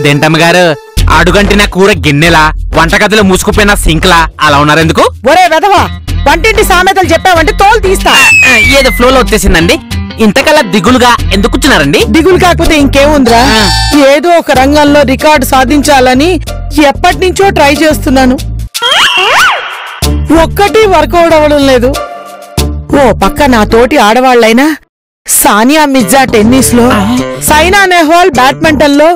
అదేంటమ్మగారు అడుగంటిన కూర గిన్నెలా వంటగదిలో మూసుకుపోయిన సింక్లా అలా ఉన్నారెందుకు? ఒరే వెధవా, వంటింటి సామెతలు చెప్పావంటే తోలు తీస్తా. ఏదో ఫ్లోలో వచ్చేసిందండి. ఇంతకల్లా దిగులుగా ఎందుకు కూర్చున్నారండి? దిగులు కాకపోతే ఇంకేముందిరా, ఏదో ఒక రంగంలో రికార్డు సాధించాలని ఎప్పటి నుంచో ట్రై చేస్తున్నాను. ఒక్కటి వర్కౌట్ అవ్వడం లేదు. ఓ పక్క నా తోటి ఆడవాళ్లైనా సానియా మిర్జా టెన్నిస్ లో, సైనా నెహ్వాల్ బ్యాడ్మింటన్ లో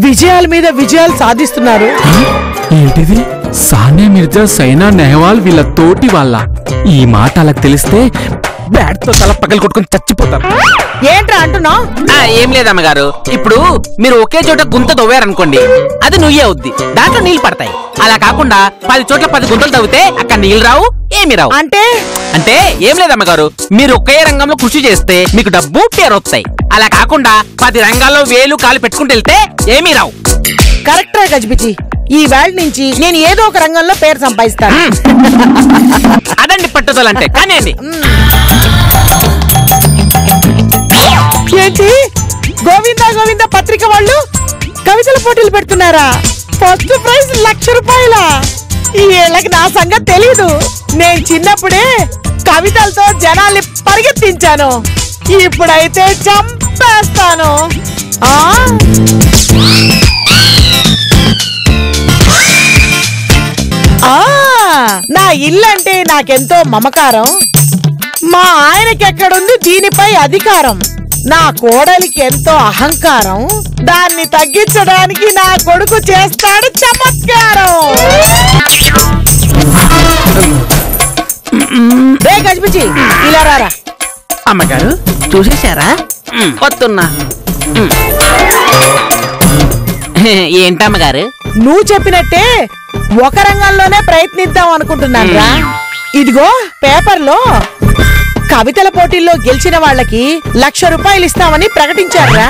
విజయాల మీద విజయాలు సాధిస్తున్నారు. ఏంటిది? సానియా మిర్జా, సైనా నెహ్వాల్ వీళ్ళ తోటి వాళ్ళ? ఈ మాట అలా తెలిస్తే బ్యాట్ తో తల పగలు కొట్టుకుని చచ్చిపోతారు. ఏంట్రా అంటున్నావు? ఏం లేదమ్మగారు, ఇప్పుడు మీరు ఒకే చోట గుంత తవ్వారనుకోండి, అది నుయ్యే అవుద్ది, దాంట్లో నీళ్లు పడతాయి. అలా కాకుండా 10 చోట్ల 10 గుంతలు తవ్వితే అక్కడ నీళ్లు రావు, ఏమి రావు. అంటే ఏం లేదమ్మగారు, మీరు ఒకే రంగంలో కృషి చేస్తే మీకు డబ్బు పేరు వస్తాయి. అలా కాకుండా 10 రంగాల్లో వేలు కాలు పెట్టుకుంటూ వెళ్తే ఏమీ రావు. కరెక్టా గజిబిజి? ఈ వేళ నుంచి నేను ఏదో ఒక రంగంలో పేరు సంపాదిస్తాను. అదండి పట్టుదలంటే. కానివ్వండి. ఏంటి గోవిందా గోవిందా పత్రిక వాళ్ళు కవితల పోటీలు పెడుతున్నారా? ఫస్ట్ ప్రైజ్ 1,00,000 రూపాయల. ఈ ఏళ్ళకి నా సంగతి తెలీదు. నేను చిన్నప్పుడే కవితలతో జనాల్ని పరిగెత్తించాను. ఇప్పుడైతే చంపేస్తాను. నా ఇల్లంటే నాకెంతో మమకారం. మా ఆయనకెక్కడుంది దీనిపై అధికారం. నా కోడలికి ఎంతో అహంకారం. దాన్ని తగ్గించడానికి నా కొడుకు చేస్తాడు చమత్కారం. రే గజిబిజి, ఇలా రారా. అమ్మగారు చూసేశారా? వస్తున్నా. ఏంటమ్మగారు? నువ్వు చెప్పినట్టే ఒక రంగంలోనే ప్రయత్నిద్దాం అనుకుంటున్నాను రా. ఇదిగో పేపర్లో కవితల పోటీల్లో గెలిచిన వాళ్ళకి 1,00,000 రూపాయలు ఇస్తామని ప్రకటించారా.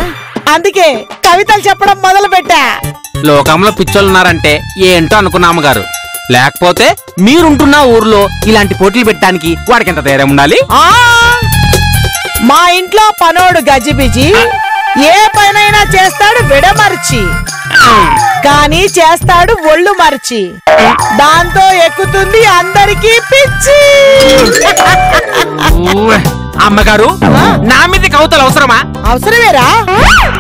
అందుకే కవితలు చెప్పడం మొదలు పెట్టా. లోకంలో పిచ్చోళ్ళున్నారంటే ఏంటో అనుకున్నాము గారు. లేకపోతే మీరుంటున్న ఊర్లో ఇలాంటి పోటీలు పెట్టడానికి వాడికి ఎంత ధైర్యం ఉండాలి? మా ఇంట్లో పనోడు గజిబిజి ఏ పనైనా చేస్తాడు విడమర్చి, కానీ చేస్తాడు ఒళ్ళు మర్చి. దాంతో ఎక్కుతుంది అందరికీ పిచ్చి. అమ్మగారు, నా మీద కవితలు అవసరమా? అవసరమేరా.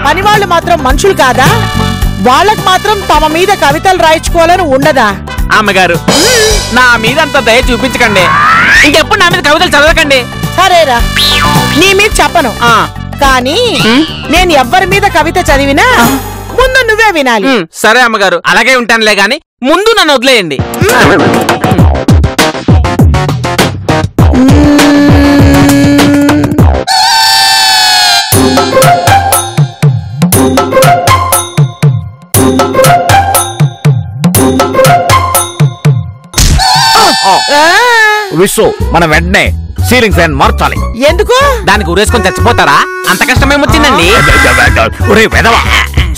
పని వాళ్ళు మాత్రం మనుషులు కాదా? వాళ్ళకు మాత్రం తమ మీద కవితలు రాయించుకోవాలని ఉండదా? అమ్మగారు, నా మీద అంత దయ చూపించకండి. ఇంకెప్పుడు నా మీద కవితలు చదవకండి. సరేరా, నీ మీద చెప్పను. కానీ నేను ఎవ్వరి మీద కవిత చదివినా ముందు నువ్వే వినాలి. సరే అమ్మగారు, అలాగే ఉంటానులే గాని ముందు నన్ను వదిలేయండి. విశ్వ, మనం వెంటనే సీలింగ్ ఫ్యాన్ మార్చాలి. ఎందుకు? దానికి ఉరేసుకొని చచ్చిపోతారా? అంత కష్టమేమొచ్చిందండి?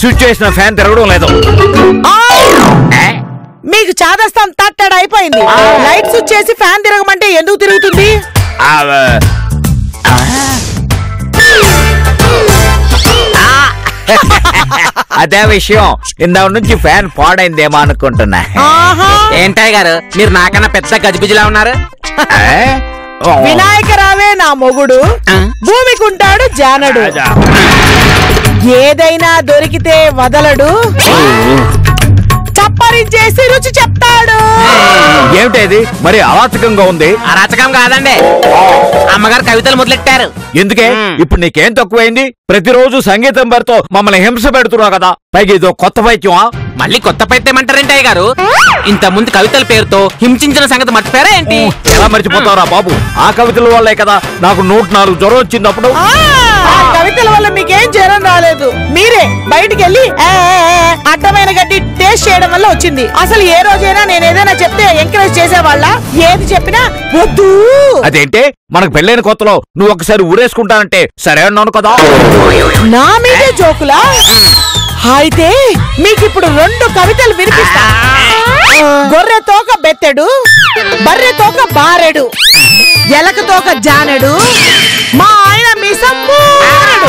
స్విచ్ చేసిన ఫ్యాన్ తిరగడం లేదు. మీకు చాదస్తం తట్టడు అయిపోయింది. లైట్ స్విచ్ చేసి ఫ్యాన్ తిరగమంటే ఎందుకు తిరుగుతుంది? అదే విషయం. ఇందా నుంచి ఫ్యాన్ పాడైందేమో అనుకుంటున్నా. ఏంటయ్య గారు, మీరు నాకన్నా పెద్ద గజిబిజిలా ఉన్నారు. వినాయకరావే నా మొగుడు, భూమికుంటాడు జానడు. ఏదైనా దొరికితే వదలడు, చప్పరించేసి రుచి చెప్తాడు. ఏమిటది మరి అరాచకంగా ఉంది? అరాచకం కాదండి, అమ్మగారు కవితలు మొదలెట్టారు. ఎందుకే? ఇప్పుడు నీకేం తక్కువైంది? ప్రతిరోజు సంగీతం పేరుతో మమ్మల్ని హింస పెడుతున్నావు కదా, పైగా ఇదో కొత్త పైత్యమా? మళ్ళీ కొత్త పైత్యమంటారేంటి అయ్య గారు? ఇంత ముందు కవితల పేరుతో హింసించిన సంగతి మర్చిపోయారా ఏంటి? ఎలా మర్చిపోతావురా బాబు? ఆ కవితల వల్లే కదా నాకు 104 జ్వరం వచ్చిందప్పుడు. కవితల వల్ల మీకేం జ్వరం రాలేదు. మీరే బయటికి వెళ్ళి అడ్డమైన గడ్డి టేస్ట్ చేయడం వల్ల వచ్చింది. అసలు ఏ రోజైనా నేను ఏదైనా చెప్తే ఎంకరేజ్ చేసేవాళ్ళ? ఏది చెప్పినా వద్దు. అదేంటే, మనకు పెళ్ళైన కొత్తలో నువ్వు ఒకసారి ఊరేసుకుంటానంటే సరే అన్నాను కదా. నా మీదే జోకులా? అయితే మీకిప్పుడు 2 కవితలు వినిపిస్తా. గొర్రె తోక బెత్తెడు, బర్రె తోక బారెడు, ఎలక తోక జానెడు, మా ఆయన మీసం మూరెడు.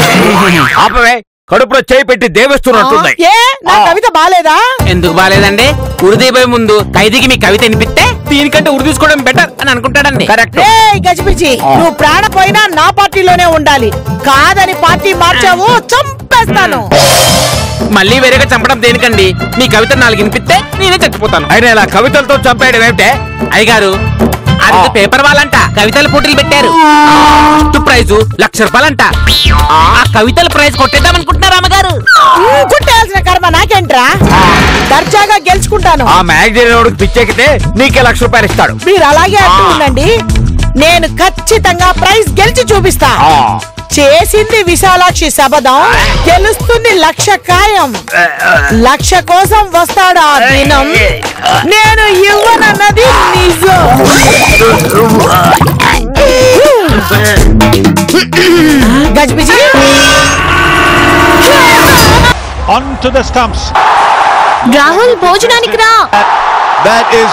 ఆపవే, కడుపులో చేయి పెట్టి దేవేస్తున్నట్టుంది. ఏ నా కవిత బాలేదా? ఎందుకు బాలేదండి? ఉరిదీపోయే ముందు ఖైదీకి మీ కవిత వినిపిస్తే దీనికంటే ఉరి తీసుకోవడం బెటర్ అని అనుకుంటాడండి. కరెక్ట్. ఏయ్ గజిబిజి, నువ్వు ప్రాణ పోయినా నా పార్టీలోనే ఉండాలి. కాదని పార్టీ మార్చావు చంపేస్తాను. మళ్ళీ వేరేగా చంపడం దేనికండి? మీ కవిత 4 వినిపిస్తే నేనే చచ్చిపోతాను. అయినా ఇలా కవితలతో చంపేయడం ఏమిటే? అయ్యగారు అది పేపర్ వాళ్ళంట కవితల పోటీలు పెట్టారు. ఫస్ట్ ప్రైజు ₹1,00,000 ఆ కవితల ప్రైజ్ కొట్టేద్దాం అనుకుంటున్నారు అమ్మగారు. కుట్టాల్సిన కర్మ నాకేంట్రా, దర్జాగా గెలుచుకుంటాను. ఆ మ్యాగజైన్ పిచ్చెక్కితే నీకే ₹1,00,000 ఇస్తాడు. మీరు అలాగే అంటూ ఉండండి, నేను ఖచ్చితంగా ప్రైజ్ గెలిచి చూపిస్తా. చేసింది విశాలాక్షి శబదం, గెలుస్తుంది 1,00,000 ఖాయం. 1,00,000 కోసం వస్తాడు ఆ దినం, నేను ఇవ్వనన్నది నిజం. గజ్బిజి On to the stumps. Rahul భోజనానికి రా. That is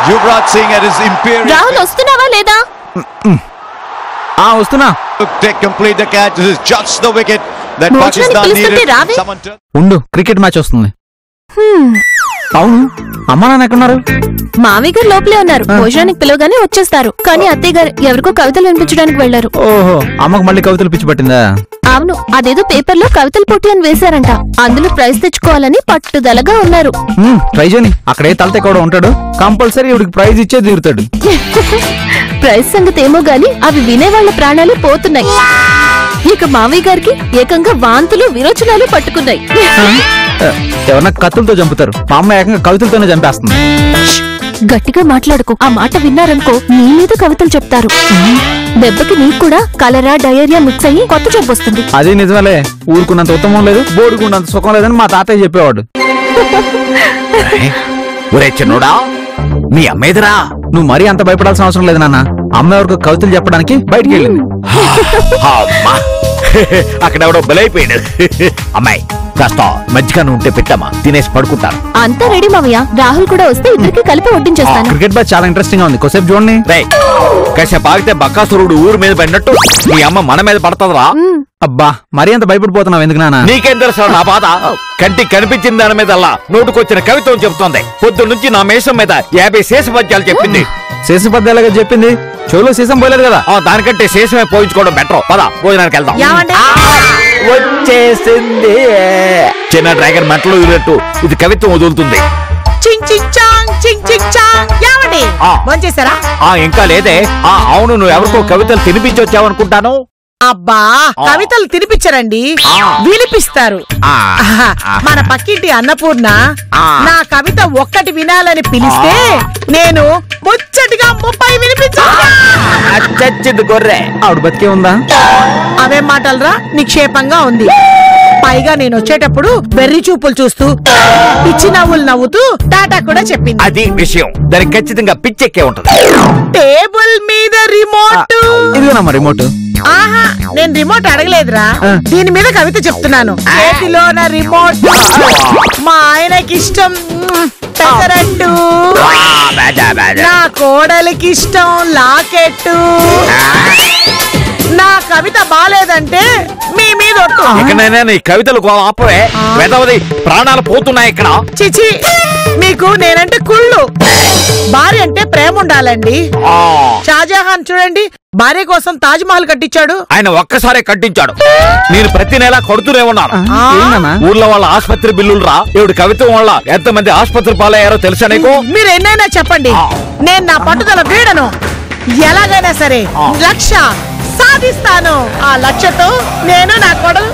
Yuvraj Singh at his imperial. Rahul వస్తున్నావా లేదా? వస్తున్నా. Complete the catch. This is just the wicket that భోజనానికి Pakistan పిలుస్తుంటే needed. రావే. Someone turn. ఉండు, క్రికెట్ మ్యాచ్ వస్తుంది. అవును, అమ్మా నాన్న ఎక్కడున్నారు? మామయ్య గారు లోపలే ఉన్నారు. భోజనానికి పిలవగానే వచ్చేస్తారు. కానీ అత్తయ్య గారు ఎవరికో కవితలు వినిపించడానికి వెళ్లారు. ఓహో, అమ్మకు మళ్ళీ కవితలు పిచ్చి పట్టిందా? అవును, అదేదో పేపర్లో కవితల పోటీ అని వేశారంట. అందులో ప్రైజ్ తెచ్చుకోవాలని పట్టుదలగా ఉన్నారు. ట్రై చేయని, అక్కడే తలతే కూడా ఉంటాడు. కంపల్సరీ ఇవిడికి ప్రైజ్ ఇచ్చే తీరుతాడు. ప్రైజ్ సంగతి ఏమో గాని అవి వినేవాళ్ల ప్రాణాలు పోతున్నాయి. ఇక మామయ్య గారికి ఏకంగా వాంతులు విరోచనాలు పట్టుకున్నాయి. ఎవరన్నా కత్తులతో చంపుతారు, మా అమ్మ ఏకంగా కవితలతోనే చంపేస్తుంది. గట్టిగా మాట్లాడుకో, ఆ మాట విన్నారనుకో నీ మీద కవితలు చెప్తారు. దెబ్బకి నీకు కూడా కలరా డయేరియా మిక్స్ అయ్యి కొత్త జబ్బు వస్తుంది. అదే నిజమేలే, ఊరుకున్నంత ఉత్తమం లేదు, బోడుకున్నంత సుఖం లేదని మా తాతయ్య చెప్పేవాడు. ఒరే చిన్నోడా, మీ అమ్మేదిరా. నువ్వు మరీ అంత భయపడాల్సిన అవసరం లేదు నాన్న. అమ్మ ఎవరికి కవితలు చెప్పడానికి బయటికి వెళ్ళింది. అమ్మా, అక్కడెవడో బలైపోయాడు. అమ్మాయి, కాస్త మజ్జిగ ఉంటే పెట్టమ్మా, తినేసి పడుకుంటాను. అంతా రెడీ మామయ్య. రాహుల్ కూడా వస్తే ఇద్దరికి కలిపి వడ్డించేస్తాను. క్రికెట్ మ్యాచ్ చాలా ఇంట్రెస్టింగ్ గా ఉంది, కొద్దిసేపు చూడండి. కాసేపు ఆగితే బక్కాసురుడు ఊరు మీద పడినట్టు మీ అమ్మ మన మీద పడతదరా. అబ్బా, మరీ అంత భయపడిపోతున్నావు ఎందుకు నాన్న? నీకేం తెలుసు నా బాధ? కంటికి కనిపించిన దాని మీద అలా నోటుకొచ్చిన కవిత్వం చెబుతోంది. పొద్దు నుంచి నా మేషం మీద 50 శేషపద్యాలు చెప్పింది. శేషపద్యాలుగా చెప్పింది, చెవులో సీసం పోలేదు కదా. దానికంటే శేషమే పోయించుకోవడం బెటర్. పద, భోజనానికి వెళ్దాం. వచ్చేసింది చిన్న డ్రాగన్ మంటలో వదిలేట్టు ఇది కవిత్వం వదులుతుంది. చింగ్ చింగ్ చాంగ్ చింగ్ చింగ్ చాంగ్. ఏమండి భోంచేశారా? ఇంకా లేదే. అవును, నువ్వు ఎవరికో కవితలు తినిపించొచ్చావనుకుంటాను. అబ్బా, కవితలు తినిపించరండి, వినిపిస్తారు. మన పక్కింటి అన్నపూర్ణ నా కవిత ఒక్కటి వినాలని పిలిస్తే నేను ముచ్చటిగా 30 వినిపించాను. గొర్రె ఆవిడ బతికే ఉందా? అవేం మాటలరా, నిక్షేపంగా ఉంది. పైగా నేను వచ్చేటప్పుడు బెర్రి చూపులు చూస్తూ పిచ్చి నవ్వులు నవ్వుతూ టాటా కూడా చెప్పింది. అది విషయం, దానికి ఖచ్చితంగా పిచ్చెక్కే ఉంటది. టేబుల్ మీద రిమోట్. ఇదిగోనమ్మా రిమోట్. ఆహా, నేను రిమోట్ అడగలేదురా, దీని మీద కవిత చెప్తున్నాను. చేతిలోన రిమోట్. మా ఆయనకి ఇష్టం పెసరట్టు, నా కోడలికి ఇష్టం లాకెట్టు. నా కవిత బాలేదంటే మీ మీద ఒట్టు. ఇకనైనా నీ కవితలు ఆపవే, వెదవది ప్రాణాలు పోతున్నాయి ఇక్కడ. చిచి, మీకు నేనంటే కుళ్ళు. భార్య అంటే ప్రేమ ఉండాలండి. షాజహాన్ చూడండి, భార్య కోసం తాజ్ మహల్ కట్టించాడు. ఆయన ఒక్కసారే కట్టించాడు, నేను ప్రతి నెల కొడుతూనే ఉన్నాను. ఊర్లో వాళ్ళ ఆసుపత్రి బిల్లులు రా. ఇవిడు కవిత్వం వల్ల ఎంతమంది ఆసుపత్రి పాలయ్యారో తెలుసా నీకు? మీరు ఎన్నైనా చెప్పండి, నేను నా పట్టుదల వీడను. ఎలాగైనా సరే 1,00,000 సాధిస్తాను. ఆ 1,00,000తో నేను నా కొడలు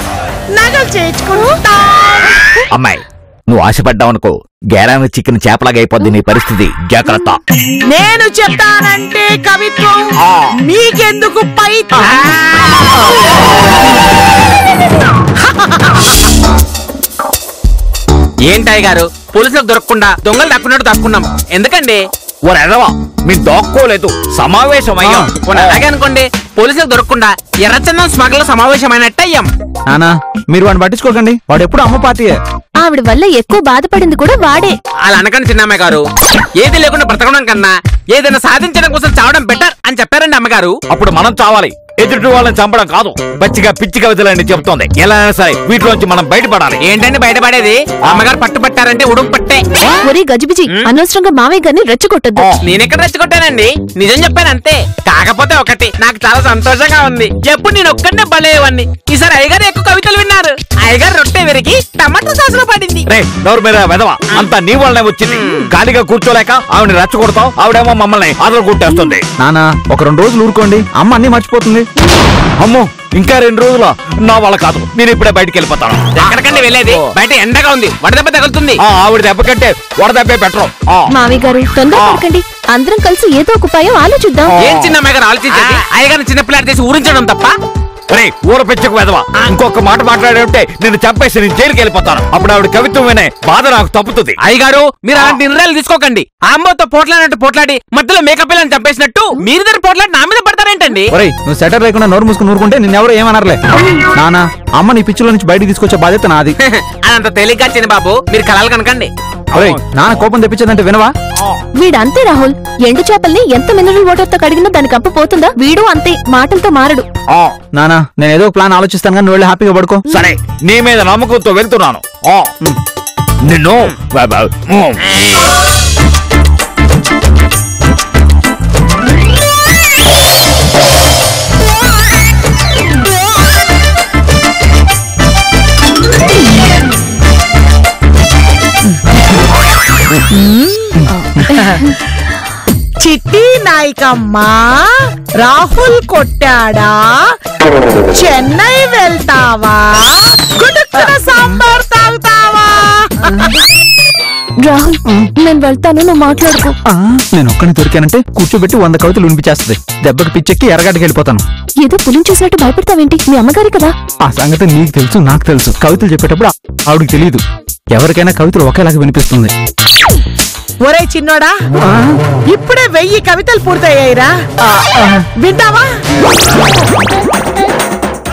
నగలు చేయించుకుంటా. అమ్మాయి, నువ్వు ఆశపడ్డావనుకో గేరాన్ని చిక్కిన చేపలాగా అయిపోద్ది నీ పరిస్థితి. జాగ్రత్త. నేను చెప్తానంటే కవిత్వం, మీకెందుకు పై? ఏంటాయి గారు, పోలీసులకు దొరకకుండా దొంగలు దక్కున్నట్టు దక్కున్నాం ఎందుకండి? ఓరెడవా, మీ దోక్కోలేదు, సమావేశం అయ్యాం. అలాగే అనుకోండి, పోలీసులకు దొరకకుండా ఎర్రచందం స్మగ్లర్ సమావేశమైనట్టు అయ్యాం. నానా, మీరు వాడిని పట్టించుకోకండి, వాడు ఎప్పుడు అమ్మ పార్టీయే. ఆవిడ వల్ల ఎక్కువ బాధపడింది కూడా వాడే. అలా అనకండి చిన్నమ్మాయి గారు, ఏది లేకుండా బ్రతకడం కన్నా ఏదైనా సాధించడం కోసం చావడం బెటర్ అని చెప్పారండి అమ్మగారు. అప్పుడు మనం చావాలి, ఎదుటి వాళ్ళని చంపడం కాదు, పచ్చిగా పిచ్చి కవితలని చెప్తోంది. ఎలా అయినా సరే వీటిలోంచి మనం బయటపడాలి. ఏంటండి బయటపడేది? అమ్మగారు పట్టుబట్టారంటే ఉడుం పట్టే. ఒరే గజిబిజి, అనవసరంగా మావయ్య గారిని రెచ్చగొట్టద్దు. నేనెక్కడ రెచ్చగొట్టానండి, నిజం చెప్పాను అంతే. కాకపోతే ఒకటి, నాకు చాలా సంతోషంగా ఉంది. ఎప్పుడు నేను ఒక్కడనే బలేవాడిని. ఈసారి అయ్యగారు ఎక్కువ కవితలు విన్నారు. అయ్యగారు రొట్టె విరిగి టమాటో సాసులో పడింది. రే నోరు మీద వెదవ, అంతా నీ వల్లనే వచ్చింది. గాలిగా కూర్చోలేక ఆవిడ రెచ్చగొడతావు, ఆవిడేమో మమ్మల్ని ఆదర కొట్టేస్తుంది. నానా ఒక 2 రోజులు ఊరుకోండి, అమ్మ అన్ని మర్చిపోతుంది. అమ్మో ఇంకా 2 రోజుల నా వల్ల కాదు, నేను ఇప్పుడే బయటికి వెళ్ళిపోతాను. ఎక్కడికండి వెళ్ళేది? బయట ఎండగా ఉంది, వడదెబ్బ తగులుతుంది. ఆవిడ దెబ్బ కంటే వడదెబ్బే పెట్టరు. మావయ్య గారు తొందరపడకండి, అందరం కలిసి ఏదో ఒక ఉపాయం ఆలోచిద్దాం. ఏం చిన్న అమ్మాయి గారు ఆలోచించేది? అయ్యగారిని చిన్నపిల్లాడి చేసి ఊరించడం తప్ప. ఊర పెచ్చకు వెదవా, ఇంకొక మాట మాట్లాడే నిన్ను చంపేసి నేను జైలుకి వెళ్ళిపోతాను. అప్పుడు ఆవిడ కవిత్వం వినే బాధ నాకు తప్పుతుంది. అయ్యగారు మీరు అలాంటి నిర్ణయాలు తీసుకోకండి. ఆ అమ్మతో పోట్లాడినట్టు పోట్లాడి మధ్యలో మేకప్ పిల్లని చంపేసినట్టు మీరిద్దరు పోట్లాడి నా మీద పడతారేంటండి? ఒరేయ్ నువ్వు సెటర్ లేకుండా నోరు మూసుకుని ఊరుకుంటే నిన్నెవరో ఏమనర్లే. నానా అమ్మ నీ పిచ్చిలో నుంచి బయటికి తీసుకొచ్చే బాధ్యత నాది. అదంత తేలిగ్గా చిన్న బాబు, మీరు కలలు కనకండి. ఒరేయ్ నాన్న కోపం తెప్పించదంటే వినవా? వీడంతే రాహుల్, ఎండు చేపల్ని ఎంత మినరల్ వాటర్ తో కడిగినా దాని కప్పు పోతుందా? వీడు అంతే, మాటలతో మారడు. నానా నేను ఏదో ప్లాన్ ఆలోచిస్తాను కానీ నువ్వు వెళ్ళి హ్యాపీగా పడుకో. సరే నీ మీద నమ్మకంతో వెళ్తున్నాను. నిన్ను చిట్టి నాయకమ్మ, రాహుల్ కొట్టాడా? చెన్నై వెళ్తావా? గుడుక్కున సాంబార్ తాగుతావా? రాహుల్ నేను వెళ్తాను, నువ్వు మాట్లాడుకో. నేను ఒక్కని దొరికానంటే కూర్చోబెట్టి 100 కవితలు వినిపించేస్తుంది. దెబ్బకి పిచ్చెక్కి ఎరగడ్డకి వెళ్ళిపోతాను. ఏదో పులిని చూసినట్టు భయపడతావేంటి? మీ అమ్మగారి కదా. ఆ సంగతి నీకు తెలుసు, నాకు తెలుసు. కవితలు చెప్పేటప్పుడు ఆవిడకి తెలియదు. ఎవరికైనా కవితలు ఒకేలాగా వినిపిస్తుంది. ఒరే చిన్నోడా, ఇప్పుడే 1000 కవితలు పూర్తయ్యాయిరా, వింటావా?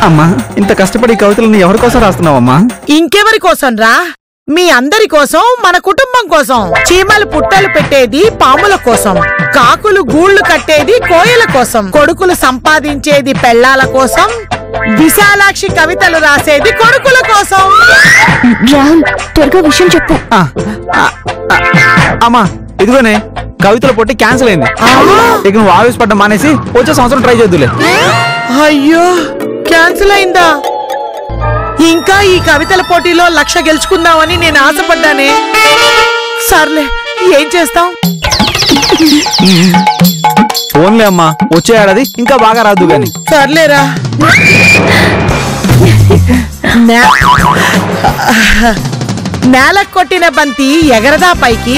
అమ్మా ఇంత కష్టపడి కవితలని ఎవరి కోసం రాస్తున్నావమ్మా? ఇంకెవరి కోసం రా? మీ అందరి కోసం, మన కుటుంబం కోసం. చీమలు పుట్టలు పెట్టేది పాముల కోసం, కాకులు గూళ్లు కట్టేది కోయల కోసం, కొడుకులు సంపాదించేది పెళ్ళాల కోసం, విశాలాక్షి కవితలు రాసేది కొడుకుల కోసం. రాహుల్ త్వరగా విషయం చెప్పు. అమ్మా ఇదిగోనే కవితల పోటీ క్యాన్సిల్ అయింది. ఇక నువ్వు ఆవేశపడ్డం మానేసి వచ్చే సంవత్సరం ట్రై చేద్దులే. అయ్యో క్యాన్సిల్ అయిందా? ఇంకా ఈ కవితల పోటీలో 1,00,000 గెలుచుకుందామని నేను ఆశపడ్డానే. సర్లే ఏం చేస్తాం. ఓన్లే అమ్మా వచ్చే ఏడాది ఇంకా బాగా రాదు గాని. సర్లేరా. నేల కొట్టిన బంతి ఎగరదా పైకి,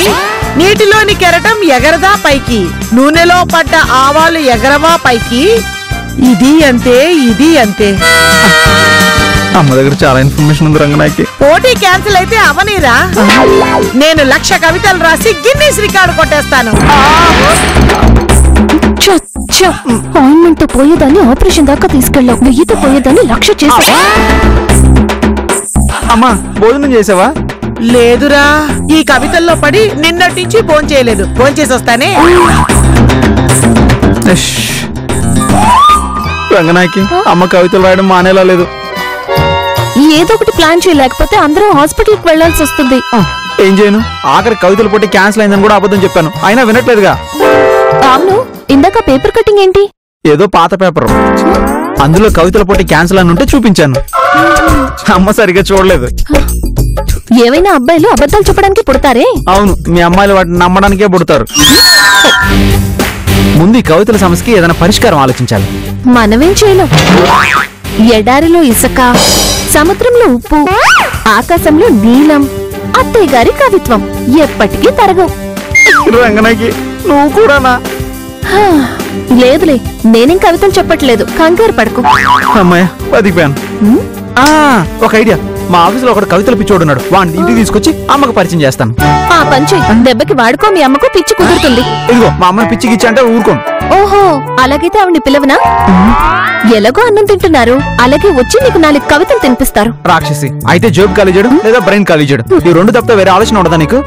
నీటిలోని కెరటం ఎగరదా పైకి, నూనెలో పడ్డ ఆవాలు ఎగరవా పైకి, ఇది అంతే ఇది అంతే. అమ్మ దగ్గర చాలా ఇన్ఫర్మేషన్ ఉంది రంగనాయకి. పోటీ క్యాన్సిల్ అయితే అవనీరా, నేను 1,00,000 కవితలు రాసి గిన్నీస్ రికార్డు కొట్టేస్తాను. ఆయింట్మెంట్ తో పోయేదాన్ని ఆపరేషన్ దాకా తీసుకెళ్ళావు, నెయ్యితో పోయేదాన్ని 1,00,000 చేసావు. అమ్మా భోజనం చేసావా? లేదురా, ఈ కవితల్లో పడి నిన్నటి నుంచి భోంచేయలేదు. భోంచేసి వస్తానే. రంగనాయకి అమ్మ కవితలు రాయడం మానేలా లేదు. ఏదో ఒకటి ప్లాన్ చేయలేకపోతే అందరూ హాస్పిటల్ కి వెళ్లాల్సి వస్తుంది. ఏం చేయను? ఆఖరి కవితలు పోటీ క్యాన్సిల్ అయిందని కూడా అబద్ధం చెప్పాను, అయినా వినట్లేదుగా. అవును, ఇందాక పేపర్ కటింగ్ ఏంటి? ఏదో పాత పేపర్, అందులో కవితల పోటీ క్యాన్సిల్ అని ఉంటే చూపించాను. అమ్మ సరిగ్గా చూడలేదు. ఏవైనా అబ్బాయిలు అబద్ధాలు చెప్పడానికి పుడతారే? అవును, మీ అమ్మాయిలు వాటిని నమ్మడానికే పుడతారు. ముందు ఈ కవితల సమస్యకి ఏదైనా పరిష్కారం ఆలోచించాలి. మనమేం చేయలేం. ఎడారిలో ఇసుక, సముద్రంలో ఉప్పు, ఆకాశంలో నీలం, అత్తయ్య గారి కవిత్వం ఎప్పటికీ తరగవు. రంగనాయకి నువ్వు కూడానా? లేదులే, నేనేం కవితలు చెప్పట్లేదు, కంగారు పడకు. అమ్మాయ బతికిపోయాను. ఒక ఐడియా, మా ఆఫీసులో ఒకడు కవితలు పిచ్చోడున్నాడు, వాడిని ఇంటికి తీసుకొచ్చి అమ్మకు పరిచయం చేస్తాను. ఆ పంచి దెబ్బకి వాడుకో, మీ అమ్మకు పిచ్చి కుదురుతుంది. ఇదిగో మా అమ్మని పిచ్చికిచ్చి అంటే ఊరుకోను. ఓహో అలాగైతే ఆవిడ్ని పిలవనా? ఎలాగో అన్నం తింటున్నారు, అలాగే వచ్చి నీకు 4 కవితలు తినిపిస్తారు. రాక్షసి అయితే జోబ్ ఖాళీ చేయడం లేదా బ్రెయిన్ ఖాళీ చేయడం, ఈ 2 తప్ప వేరే ఆలోచన ఉండదా నీకు?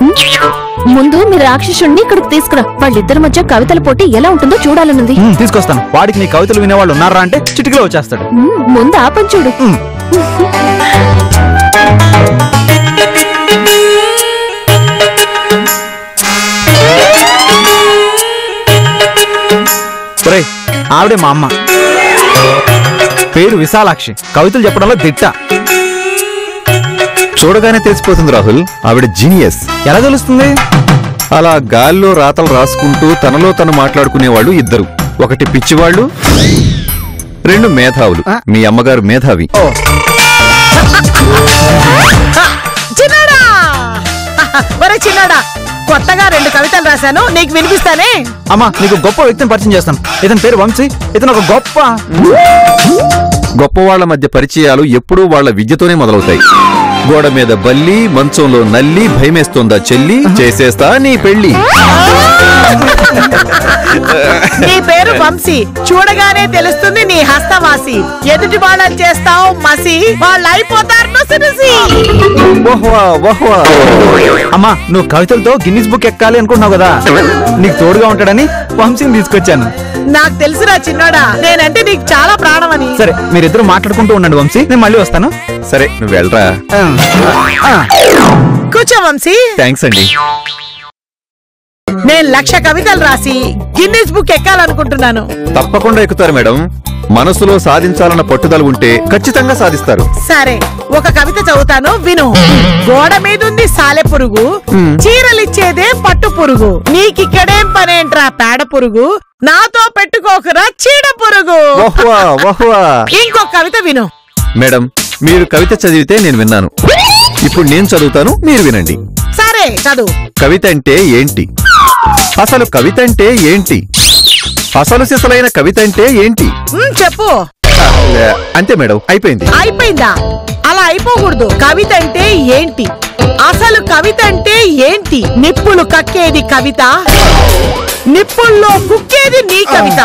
ముందు మీ రాక్షసుణ్ణి ఇక్కడికి తీసుకురా. వాళ్ళిద్దరి మధ్య కవితల పోటీ ఎలా ఉంటుందో చూడాలనుంది. తీసుకొస్తాను. వాడికి నీ కవితలు వినేవాళ్ళు ఉన్నారా అంటే చిటికలో వచ్చేస్తాడు. ముందు ఆ పని చూడు. ఆవిడే మా అమ్మ. పేరు విశాలాక్షి. కవితలు చెప్పడంలో దిట్ట. చూడగానే తెలిసిపోతుంది రాహుల్, ఆవిడ జీనియస్. ఎలా తెలుస్తుంది? అలా గాల్లో రాతలు రాసుకుంటూ తనలో తను మాట్లాడుకునేవాళ్ళు ఇద్దరు. ఒకటి పిచ్చివాళ్ళు, రెండు మేధావులు. మీ అమ్మగారు మేధావి. చిన్నాడా, ఒరే చిన్నాడా, కొత్తగా 2 కవితలు రాశాను, నీకు వినిపిస్తానే. అమ్మా, నీకు గొప్ప వ్యక్తిని పరిచయం చేస్తాను. ఇతని పేరు వంశీ. ఇతను ఒక గొప్పవాళ్ల మధ్య పరిచయాలు ఎప్పుడూ వాళ్ల విద్యతోనే మొదలవుతాయి. గోడ మీద బల్లి, మంచంలో నల్లి, భయమేస్తోందా చెల్లి, చేసేస్తా నీ పెళ్లి. నీ పేరు వంశీ, చూడగానే తెలుస్తుంది నీ హస్తవాసి. ఎదుటి వాళ్ళని చేస్తావు మసి, వాళ్ళు అయిపోతారు నుసి. అమ్మా, నువ్వు కవితలతో గిన్నిస్ బుక్ ఎక్కాలి అనుకుంటున్నావు కదా, నీకు తోడుగా ఉంటాడని వంశీని తీసుకొచ్చాను. నాకు తెలుసురా చిన్నోడా, నేనంటే నీకు చాలా ప్రాణం అని. సరే, మీరిద్దరు మాట్లాడుకుంటూ ఉండండి వంశీ, నేను మళ్ళీ వస్తాను. సరే, నువ్వు వెళ్ళరా. కూర్చో వంశీ. థ్యాంక్స్ అండి. నేను 1,00,000 కవితలు రాసి గిన్నిస్ బుక్ ఎక్కాలనుకుంటున్నాను. తప్పకుండా ఎక్కుతారు మేడం. మనసులో సాధించాలన్న పట్టుదల ఉంటే ఖచ్చితంగా సాధిస్తారు. సరే, ఒక కవిత చదువుతాను, విను. గోడ మీదుంది సాలె పురుగు, చీరలిచ్చేదే పట్టు పురుగు. నీకిక్కడేం పనేంట్రా పేడ పురుగు, నాతో పెట్టుకోకురా చీడ పురుగు. ఇంకో కవిత విను. మేడం, మీరు కవిత చదివితే నేను విన్నాను. ఇప్పుడు నేను చదువుతాను, మీరు వినండి. సరే, చదువు. కవిత అంటే ఏంటి? అసలు కవిత అంటే ఏంటి? అసలు సిసలైన కవిత అంటే ఏంటి? చెప్పు. అంతే మేడం, అయిపోయింది. అయిపోయిందా? అలా అయిపోకూడదు. కవిత అంటే ఏంటి? అసలు కవిత అంటే ఏంటి? నిప్పులు కక్కేది కవిత, నిప్పుల్లో కుక్కేది నీ కవిత.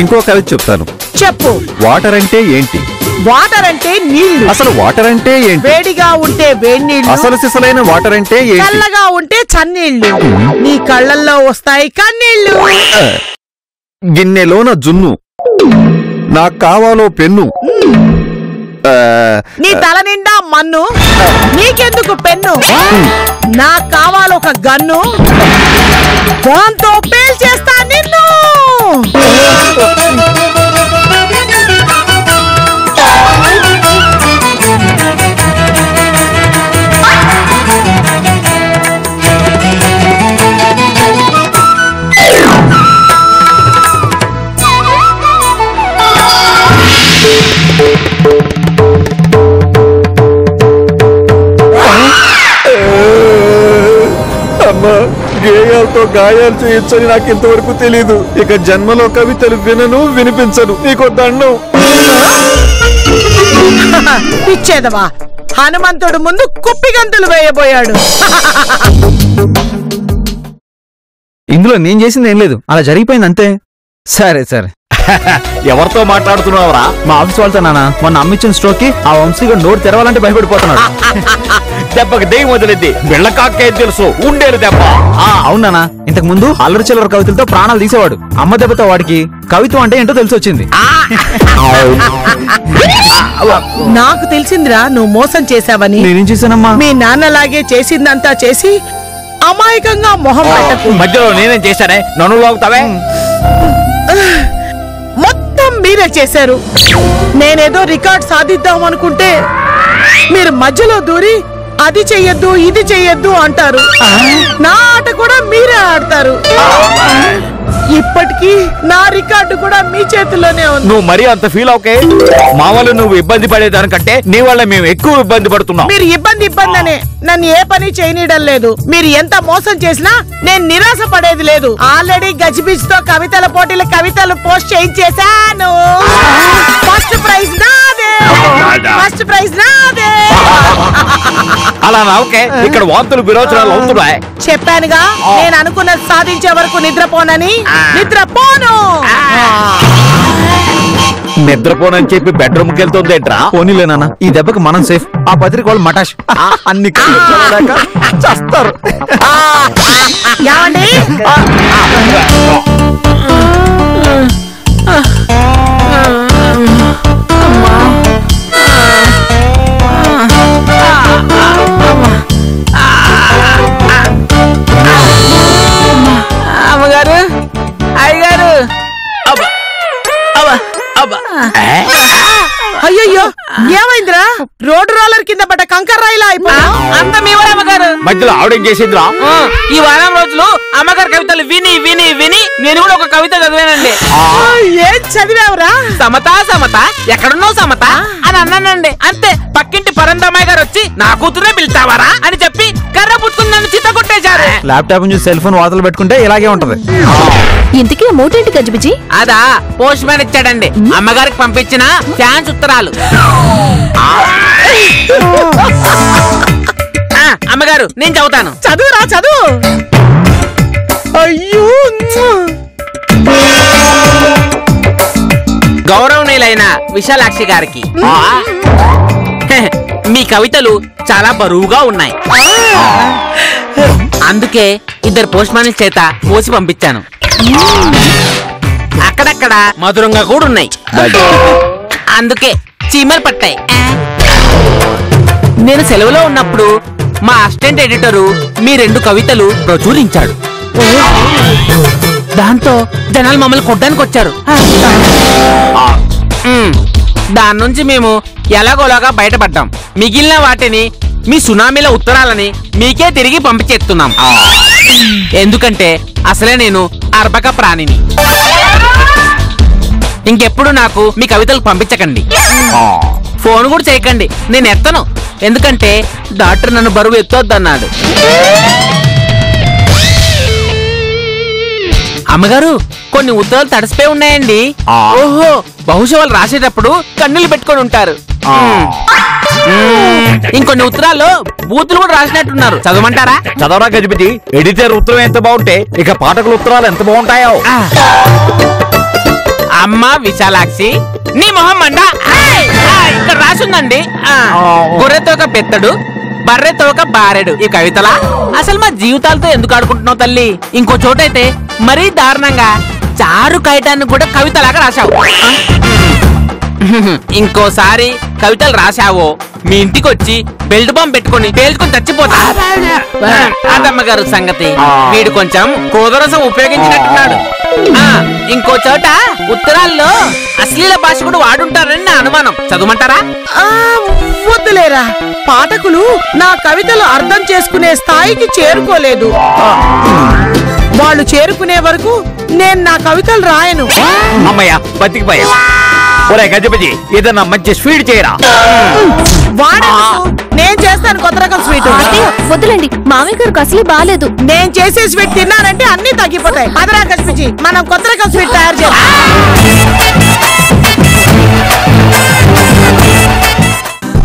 ఇంకో కవిత చెప్తాను, చెప్పు. వాటర్ అంటే ఏంటి? వాటర్ అంటే నీళ్లు. అసలు వాటర్ అంటే ఏంటి? వేడిగా ఉంటే వేడి నీళ్లు, అసలు సిసలైన వాటర్ అంటే ఏంటి? చల్లగా ఉంటే చన్నీళ్లు, నీ కళ్ళల్లో వస్తాయి కన్నీళ్లు. గిన్నెలోన జున్ను, నాకు కావాలో పెన్ను. నీ తల నిండా మన్ను, నీకెందుకు పెన్ను? నాకు కావాలొక గన్ను, దాంతో పేల్చేస్తా నిన్ను. అమ్మా, గేయాలతో గాయాలు చేయొచ్చని నాకు ఇంతవరకు తెలీదు. ఇక జన్మలో కవితలు వినను, వినిపించను. నీకు దండం. పిచ్చేదవా, హనుమంతుడు ముందు కుప్పిగంతులు వేయబోయాడు. ఇందులో నేను చేసింది ఏం లేదు, అలా జరిగిపోయింది అంతే. సరే సరే. ఎవరితో మాట్లాడుతున్నావురా? మా ఆఫీస్ వాళ్ళతో నాన్న. మొన్న అమ్మిచ్చిన స్ట్రోక్ కి ఆ వంశీగా నోరు తెరవాలంటే భయపడిపోతున్నాడు. దెబ్బకి దెయ్యం వదిలింది, బిళ్ళకాకే తెలుసు, ఉండేరు దెబ్బ. అవునా, ఇంతకు ముందు అల్లరి చిల్లర కవితలతో ప్రాణాలు తీసేవాడు. అమ్మ దెబ్బతో వాడికి కవిత్వం అంటే ఏంటో తెలిసి వచ్చింది. నాకు తెలిసిందిరా, నువ్వు మోసం చేశావని. నేనేం చేశానమ్మా? మీ నాన్నలాగే చేసిందంతా చేసి అమాయకంగా మొహం పెట్టకు. మధ్యలో నేనేం చేశానే, నన్ను లోగుతావే? మొత్తం మీరే చేశారు. నేనేదో రికార్డ్ సాధిద్దాం అనుకుంటే మీరు మధ్యలో దూరి అది చెయ్యొద్దు ఇది చెయ్యొద్దు అంటారు. నా ఆట కూడా మీరే ఆడతారు. ఇప్పటికీ నా రికార్డు కూడా మీ చేతుల్లోనే ఉంది. నువ్వు మరీ అంత ఫీల్ అవుకే. మా వల్ల నువ్వు ఇబ్బంది పడేదానికంటే నీ వల్ల మేము ఎక్కువ ఇబ్బంది పడుతున్నాం. మీరు ఇబ్బందనే నన్ను ఏ పని చేయనీయడం లేదు. మీరు ఎంత మోసం చేసినా నేను నిరాశ పడేది లేదు. ఆల్రెడీ గజిబిజ్ తో కవితల పోటీల కవితలు పోస్ట్ చేయించేశాను. ఫస్ట్ ప్రైజ్ నాదే, ఫస్ట్ ప్రైజ్ నాదే. అలా నాకే ఇక్కడ వాంతులు విరోచనాలు అవుతున్నాయి. చెప్పానుగా, నేను అనుకున్నది సాధించే వరకు నిద్రపోనని. నిద్రపోను. నిద్రపోనని చెప్పి బెడ్రూమ్ కి వెళ్తుందేంట్రా? పోనీలే నాన్న, ఈ దెబ్బకి మనం సేఫ్. ఆ పత్రిక వాళ్ళు మటాష్ అన్ని చేస్తారు. ఏమండి అమ్మగారు, అయ్యగారు. అయ్యయ్యో ఏమైందిరా? రోడ్డు రోలర్ కింద పడ్డ కంకర రాయిలా అయిపోయా. అంత మీ వాడు అమ్మగారు. మధ్యలో ఆవిడేం చేసిందిరా? ఈ వారం రోజులు అమ్మగారు కవితలు విని విని విని నేను కూడా ఒక కవిత చదివానండి. ఏం చదివావురా? సమత సమత ఎక్కడున్నావు సమత అని అన్నానండి. అంతే పక్కింటి పరందమ్మాయి గారు వచ్చి నా కూతురే పిలుస్తావారా అని చెప్పి కర్ర పుచ్చుకుని నన్ను చిత్త కొట్టేశారు. ల్యాప్టాప్ నుంచి సెల్ ఫోన్ వాతలు పెట్టుకుంటే ఇలాగే ఉంటది. ఇంతకీ మోటేంటి గజిబిజి? అదా పోస్ట్ మ్యాన్ ఇచ్చాడండి అమ్మగారికి పంపించిన ఫ్యాన్స్ ఉత్తరాలు. అమ్మగారు నేను చదువుతాను. చదువురా చదువు. అయ్యో గౌరవనీయులైన విశాలాక్షి గారికి మీ కవితలు చాలా బరువుగా ఉన్నాయి. అందుకే ఇద్దరు పోస్ట్ మ్యాన్ల చేత పోసి పంపించాను. అక్కడక్కడ మధురంగా కూడా ఉన్నాయి. అందుకే చీమలు పట్టాయి. నేను సెలవులో ఉన్నప్పుడు మా అసిస్టెంట్ ఎడిటరు మీ 2 కవితలు ప్రచురించాడు. దాంతో జనాలు మమ్మల్ని కొట్టడానికి వచ్చారు. దాని నుంచి మేము ఎలాగోలాగా బయటపడ్డాం. మిగిలిన వాటిని మీ సునామీల ఉత్తరాలని మీకే తిరిగి పంపించేస్తున్నాం. ఎందుకంటే అసలే నేను అర్భక ప్రాణిని. ఇంకెప్పుడు నాకు మీ కవితలు పంపించకండి. ఫోన్ కూడా చేయకండి, నేను ఎత్తను. ఎందుకంటే డాక్టర్ నన్ను బరువు ఎత్తొద్దన్నాడు. అమ్మగారు కొన్ని ఉత్తరాలు తడిసిపోయి ఉన్నాయండి. ఓహో బహుశా వాళ్ళు రాసేటప్పుడు కన్నులు పెట్టుకొని ఉంటారు. ఇంకొన్ని ఉత్తరాల్లో బూతులు కూడా రాసినట్టున్నారు. చదవమంటారా? చదవరా గజిబిజి. ఎడిటర్ ఉత్తరం ఎంత బాగుంటే ఇక పాఠకుల ఉత్తరాలు ఎంత బాగుంటాయో. అమ్మా విశాలాక్షి నీ మొహం మండ. ఇక్కడ రాసుందండి. గొర్రెతో ఒక పెత్తడు బర్రెతో ఒక బారెడు. ఈ కవితలా? అసలు మా జీవితాలతో ఎందుకు ఆడుకుంటున్నావు తల్లి? ఇంకో చోటైతే మరీ దారుణంగా చారు కయటాన్ని కూడా కవితలాగా రాశావు. ఇంకోసారి కవితలు రాశావో మీ ఇంటికి వచ్చి బెల్ట్ బాంబ్ పెట్టుకొని పేల్చుకొని చచ్చిపోతా. అదమ్మగారు సంగతి. వీడు కొంచెం క్రోధరసం ఉపయోగించినట్టున్నాడు. ఇంకో చోట ఉత్తరాల్లో అశ్లీల భాష కూడా వాడుంటారని నా అనుమానం. చదవమంటారా? వద్దులేరా, పాఠకులు నా కవితలు అర్థం చేసుకునే స్థాయికి చేరుకోలేదు. వాళ్ళు చేరుకునే వరకు నేను నా కవితలు రాయను. అమ్మయ్య బతికిపోయా. ఒరే గజబజీ ఏదన్నా మంచి స్వీట్ చేయరా. నేను చేస్తాను కొత్త రకం స్వీట్. వద్దులేండి, మామయ్య గారికి అసలే బాలేదు. నేను చేసే స్వీట్ తిన్నానంటే అన్ని తగ్గిపోతాయి. అదరా గజబజీ మనం కొత్త రకం స్వీట్ తయారు చేయాలి.